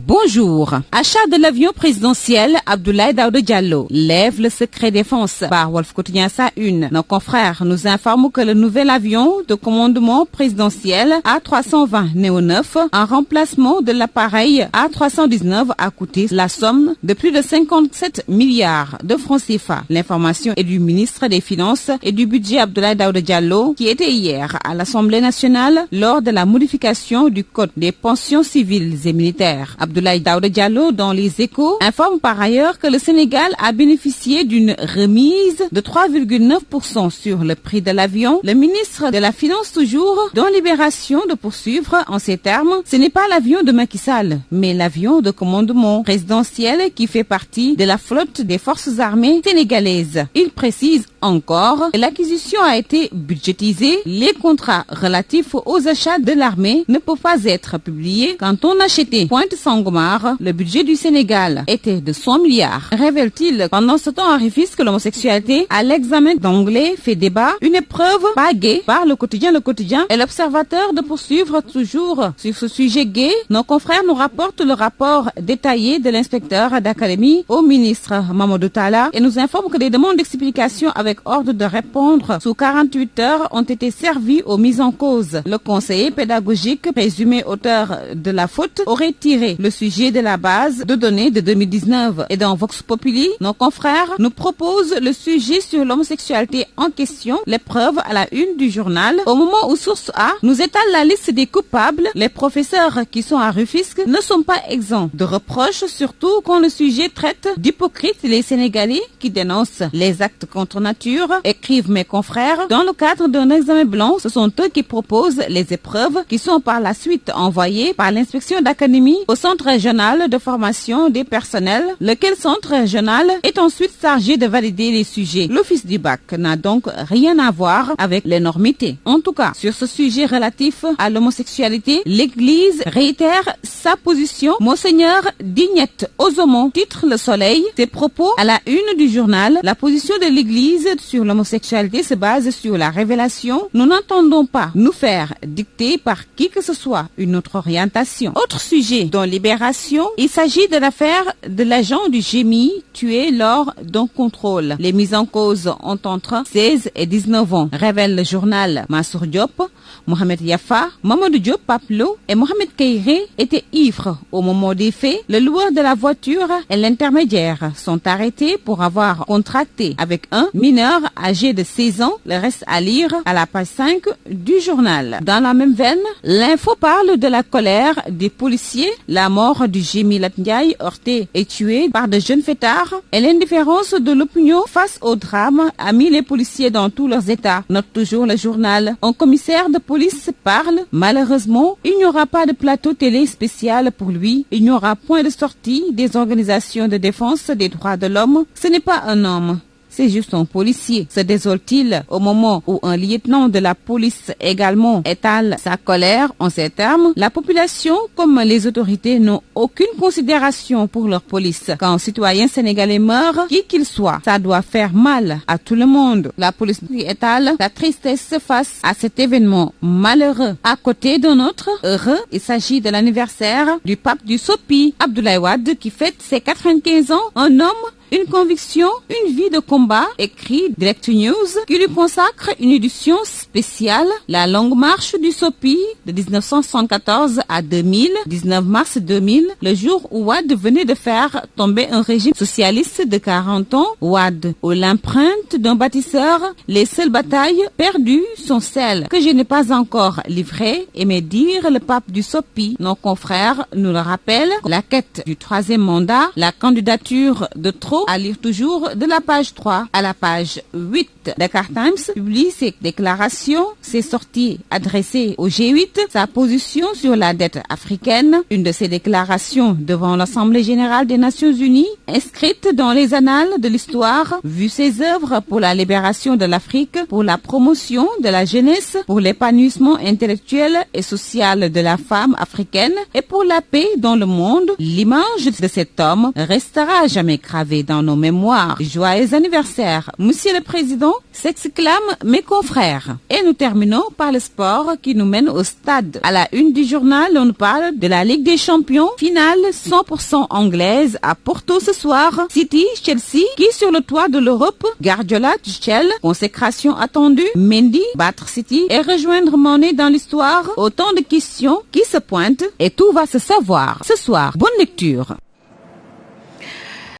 Bonjour. Achat de l'avion présidentiel, Abdoulaye Daouda Diallo lève le secret défense. Par Wolf Quotidien sa une. Nos confrères nous informent que le nouvel avion de commandement présidentiel A320 Neo 9 en remplacement de l'appareil A319 a coûté la somme de plus de 57 milliards de francs CFA. L'information est du ministre des Finances et du Budget Abdoulaye Daouda Diallo qui était hier à l'Assemblée nationale lors de la modification du Code des pensions civiles et militaires. Abdoulaye Daouda Diallo, dans les Échos, informe par ailleurs que le Sénégal a bénéficié d'une remise de 3,9% sur le prix de l'avion. Le ministre de la Finance toujours, dans Libération, de poursuivre en ces termes, ce n'est pas l'avion de Macky Sall, mais l'avion de commandement présidentiel qui fait partie de la flotte des forces armées sénégalaises. Il précise encore que l'acquisition a été budgétisée. Les contrats relatifs aux achats de l'armée ne peuvent pas être publiés. Quand on achetait Pointe-Sangomar, le budget du Sénégal était de 100 milliards. Révèle-t-il pendant ce temps à Rufisque que l'homosexualité à l'examen d'anglais fait débat, une épreuve pas gay par le quotidien et l'observateur de poursuivre toujours sur ce sujet gay. Nos confrères nous rapportent le rapport détaillé de l'inspecteur d'académie au ministre Mamadou Talla et nous informe que des demandes d'explication avec ordre de répondre sous 48 heures ont été servies aux mises en cause. Le conseiller pédagogique présumé auteur de la faute aurait tiré le sujet de la base de données de 2019. Et dans Vox Populi, nos confrères nous proposent le sujet sur l'homosexualité en question, l'épreuve à la une du journal. Au moment où Source A nous étale la liste des coupables, les professeurs qui sont à Rufisque ne sont pas exempts de reproches, surtout quand le sujet traite d'hypocrites les Sénégalais qui dénoncent les actes contre nature. Écrivent mes confrères, dans le cadre d'un examen blanc, ce sont eux qui proposent les épreuves qui sont par la suite envoyées par l'inspection d'académie au centre régional de formation des personnels, lequel centre régional est ensuite chargé de valider les sujets. L'office du bac n'a donc rien à voir avec l'énormité. En tout cas, sur ce sujet relatif à l'homosexualité, l'Église réitère sa position. Monseigneur Dignette Ozomon titre Le Soleil ses propos à la une du journal. La position de l'Église sur l'homosexualité se base sur la révélation. Nous n'entendons pas nous faire dicter par qui que ce soit une autre orientation. Autre sujet dans Libération, il s'agit de l'affaire de l'agent du GMI tué lors d'un contrôle. Les mises en cause ont entre 16 et 19 ans, révèle le journal. Mansour Diop, Mohamed Yafa, Mamadou Diop Paplo et Mohamed Keiré étaient ivres au moment des faits. Le loueur de la voiture et l'intermédiaire sont arrêtés pour avoir contracté avec un mineur âgé de 16 ans. Le reste à lire à la page 5 du journal. Dans la même veine, l'info parle de la colère des policiers, la mort du Jimmy Latndiaye heurté et tué par de jeunes fêtards et l'indifférence de l'opinion face au drame a mis les policiers dans tous leurs états. Note toujours le journal. Un commissaire de police parle. Malheureusement, il n'y aura pas de plateau télé spécial pour lui. Il n'y aura point de sortie des organisations de défense des droits de l'homme. Ce n'est pas un homme. C'est juste un policier. Se désole-t-il au moment où un lieutenant de la police également étale sa colère en ces termes? La population comme les autorités n'ont aucune considération pour leur police. Quand un citoyen sénégalais meurt, qui qu'il soit, ça doit faire mal à tout le monde. La police étale sa tristesse face à cet événement malheureux. À côté d'un autre heureux, il s'agit de l'anniversaire du pape du Sopi, Abdoulaye Wade, qui fête ses 95 ans. Un homme, une conviction, une vie de combat, écrit Direct News, qui lui consacre une édition spéciale, la longue marche du Sopi de 1974 à 2000, 19 mars 2000, le jour où Wade venait de faire tomber un régime socialiste de 40 ans. Wade, aux l'empreinte d'un bâtisseur, les seules batailles perdues sont celles que je n'ai pas encore livrées, aimait dire le pape du Sopi. Nos confrères nous le rappellent, la quête du troisième mandat, la candidature de trop, à lire toujours de la page 3 à la page 8. Dakar Times publie ses déclarations, ses sorties adressées au G8, sa position sur la dette africaine, une de ses déclarations devant l'Assemblée générale des Nations unies, inscrite dans les annales de l'histoire, vu ses œuvres pour la libération de l'Afrique, pour la promotion de la jeunesse, pour l'épanouissement intellectuel et social de la femme africaine et pour la paix dans le monde. L'image de cet homme restera jamais gravée dans nos mémoires. Joyeux anniversaire, Monsieur le Président, s'exclament mes confrères. Et nous terminons par le sport qui nous mène au stade. À la une du journal, on nous parle de la Ligue des Champions, finale 100% anglaise à Porto ce soir. City, Chelsea, qui sur le toit de l'Europe, Guardiola, Tuchel, consécration attendue, Mendy, battre City et rejoindre Mané dans l'histoire. Autant de questions qui se pointent et tout va se savoir ce soir. Bonne lecture.